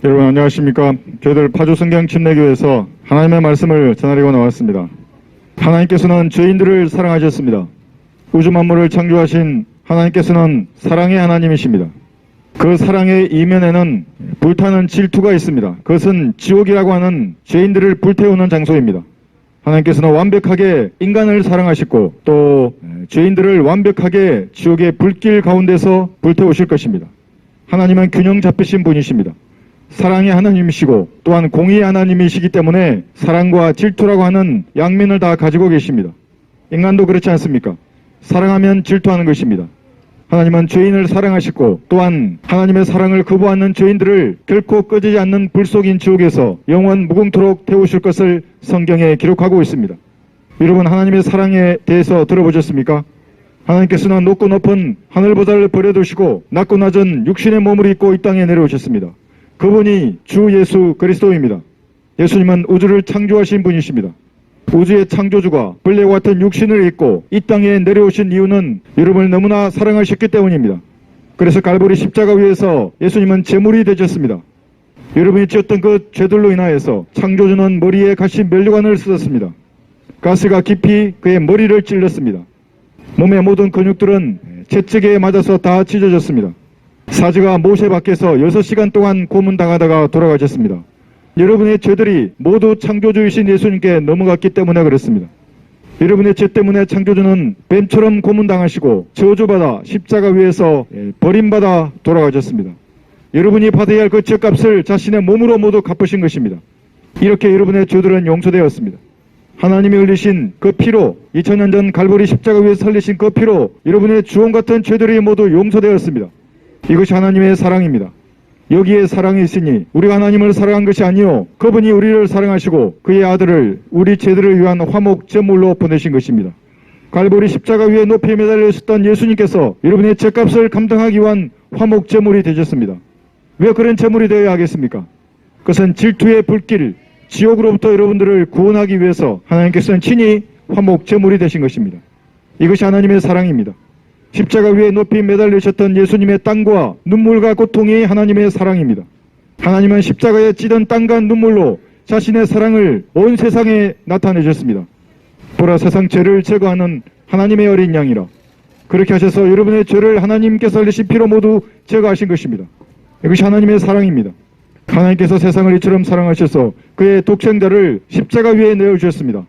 여러분 안녕하십니까. 저희들 파주성경침례교회에서 하나님의 말씀을 전하려고 나왔습니다. 하나님께서는 죄인들을 사랑하셨습니다. 우주 만물을 창조하신 하나님께서는 사랑의 하나님이십니다. 그 사랑의 이면에는 불타는 질투가 있습니다. 그것은 지옥이라고 하는 죄인들을 불태우는 장소입니다. 하나님께서는 완벽하게 인간을 사랑하시고 또 죄인들을 완벽하게 지옥의 불길 가운데서 불태우실 것입니다. 하나님은 균형 잡히신 분이십니다. 사랑의 하나님이시고 또한 공의의 하나님이시기 때문에 사랑과 질투라고 하는 양면을 다 가지고 계십니다. 인간도 그렇지 않습니까? 사랑하면 질투하는 것입니다. 하나님은 죄인을 사랑하시고 또한 하나님의 사랑을 거부하는 죄인들을 결코 꺼지지 않는 불 속인 지옥에서 영원 무궁토록 태우실 것을 성경에 기록하고 있습니다. 여러분 하나님의 사랑에 대해서 들어보셨습니까? 하나님께서는 높고 높은 하늘보다를 버려두시고 낮고 낮은 육신의 몸을 입고 이 땅에 내려오셨습니다. 그분이 주 예수 그리스도입니다. 예수님은 우주를 창조하신 분이십니다. 우주의 창조주가 벌레와 같은 육신을 입고 이 땅에 내려오신 이유는 여러분을 너무나 사랑하셨기 때문입니다. 그래서 갈보리 십자가 위에서 예수님은 제물이 되셨습니다. 여러분이 지었던 그 죄들로 인하여서 창조주는 머리에 가시 면류관을 쓰셨습니다. 가시가 깊이 그의 머리를 찔렀습니다. 몸의 모든 근육들은 채찍에 맞아서 다 찢어졌습니다. 사지가 모세 밖에서 6시간 동안 고문당하다가 돌아가셨습니다. 여러분의 죄들이 모두 창조주이신 예수님께 넘어갔기 때문에 그렇습니다. 여러분의 죄 때문에 창조주는 뱀처럼 고문당하시고 저주받아 십자가 위에서 버림받아 돌아가셨습니다. 여러분이 받아야 할 그 죄값을 자신의 몸으로 모두 갚으신 것입니다. 이렇게 여러분의 죄들은 용서되었습니다. 하나님이 흘리신 그 피로 2000년 전 갈보리 십자가 위에서 흘리신 그 피로 여러분의 주홍 같은 죄들이 모두 용서되었습니다. 이것이 하나님의 사랑입니다. 여기에 사랑이 있으니 우리가 하나님을 사랑한 것이 아니요 그분이 우리를 사랑하시고 그의 아들을 우리 죄들을 위한 화목 제물로 보내신 것입니다. 갈보리 십자가 위에 높이 매달려 있었던 예수님께서 여러분의 죄값을 감당하기 위한 화목 제물이 되셨습니다. 왜 그런 제물이 되어야 하겠습니까? 그것은 질투의 불길 지옥으로부터 여러분들을 구원하기 위해서 하나님께서는 친히 화목 제물이 되신 것입니다. 이것이 하나님의 사랑입니다. 십자가 위에 높이 매달리셨던 예수님의 땀과 눈물과 고통이 하나님의 사랑입니다. 하나님은 십자가에 찌든 땀과 눈물로 자신의 사랑을 온 세상에 나타내셨습니다. 보라 세상 죄를 제거하는 하나님의 어린 양이라. 그렇게 하셔서 여러분의 죄를 하나님께서 흘리신 피로 모두 제거하신 것입니다. 이것이 하나님의 사랑입니다. 하나님께서 세상을 이처럼 사랑하셔서 그의 독생자를 십자가 위에 내어주셨습니다.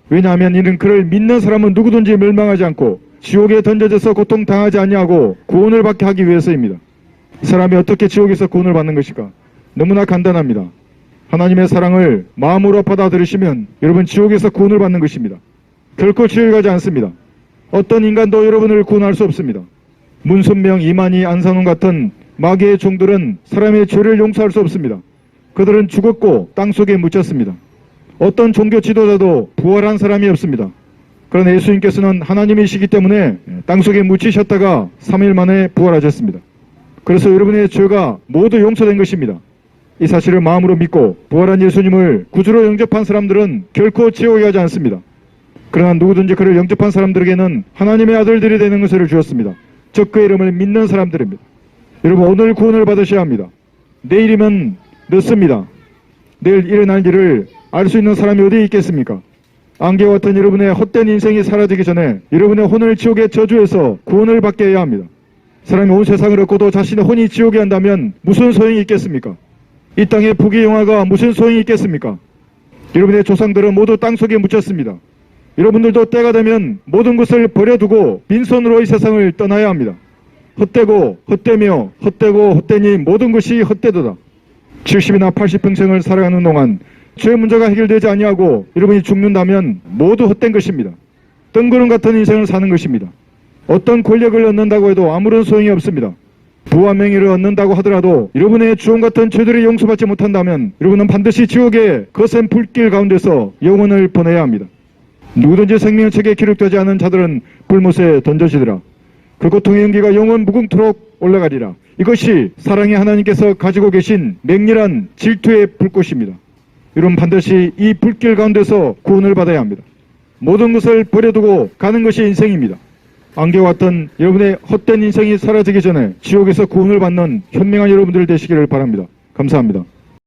왜냐하면 이는 그를 믿는 사람은 누구든지 멸망하지 않고 지옥에 던져져서 고통당하지 아니하고 구원을 받게 하기 위해서입니다. 사람이 어떻게 지옥에서 구원을 받는 것일까? 너무나 간단합니다. 하나님의 사랑을 마음으로 받아들이시면 여러분 지옥에서 구원을 받는 것입니다. 결코 지옥에 가지 않습니다. 어떤 인간도 여러분을 구원할 수 없습니다. 문선명, 이만희, 안상훈 같은 마귀의 종들은 사람의 죄를 용서할 수 없습니다. 그들은 죽었고 땅속에 묻혔습니다. 어떤 종교 지도자도 부활한 사람이 없습니다. 그러나 예수님께서는 하나님이시기 때문에 땅속에 묻히셨다가 3일 만에 부활하셨습니다. 그래서 여러분의 죄가 모두 용서된 것입니다. 이 사실을 마음으로 믿고 부활한 예수님을 구주로 영접한 사람들은 결코 지옥에 가지 않습니다. 그러나 누구든지 그를 영접한 사람들에게는 하나님의 아들들이 되는 것을 주었습니다. 즉 그 이름을 믿는 사람들입니다. 여러분 오늘 구원을 받으셔야 합니다. 내일이면 늦습니다. 내일 일어날 일을 알 수 있는 사람이 어디 있겠습니까? 안개와 같은 여러분의 헛된 인생이 사라지기 전에 여러분의 혼을 지옥의 저주에서 구원을 받게 해야 합니다. 사람이 온 세상을 얻고도 자신의 혼이 지옥에 한다면 무슨 소용이 있겠습니까? 이 땅의 부귀영화가 무슨 소용이 있겠습니까? 여러분의 조상들은 모두 땅속에 묻혔습니다. 여러분들도 때가 되면 모든 것을 버려두고 빈손으로 이 세상을 떠나야 합니다. 헛되고 헛되며 헛되고 헛되니 모든 것이 헛되도다. 70이나 80평생을 살아가는 동안 죄 문제가 해결되지 아니하고 여러분이 죽는다면 모두 헛된 것입니다. 뜬구름 같은 인생을 사는 것입니다. 어떤 권력을 얻는다고 해도 아무런 소용이 없습니다. 부와 명예를 얻는다고 하더라도 여러분의 주홍 같은 죄들이 용서받지 못한다면 여러분은 반드시 지옥의 거센 불길 가운데서 영혼을 보내야 합니다. 누구든지 생명책에 기록되지 않은 자들은 불못에 던져지더라. 그 고통의 연기가 영원 무궁토록 올라가리라. 이것이 사랑의 하나님께서 가지고 계신 맹렬한 질투의 불꽃입니다. 여러분 반드시 이 불길 가운데서 구원을 받아야 합니다. 모든 것을 버려두고 가는 것이 인생입니다. 안개와 같은 여러분의 헛된 인생이 사라지기 전에 지옥에서 구원을 받는 현명한 여러분들 되시기를 바랍니다. 감사합니다.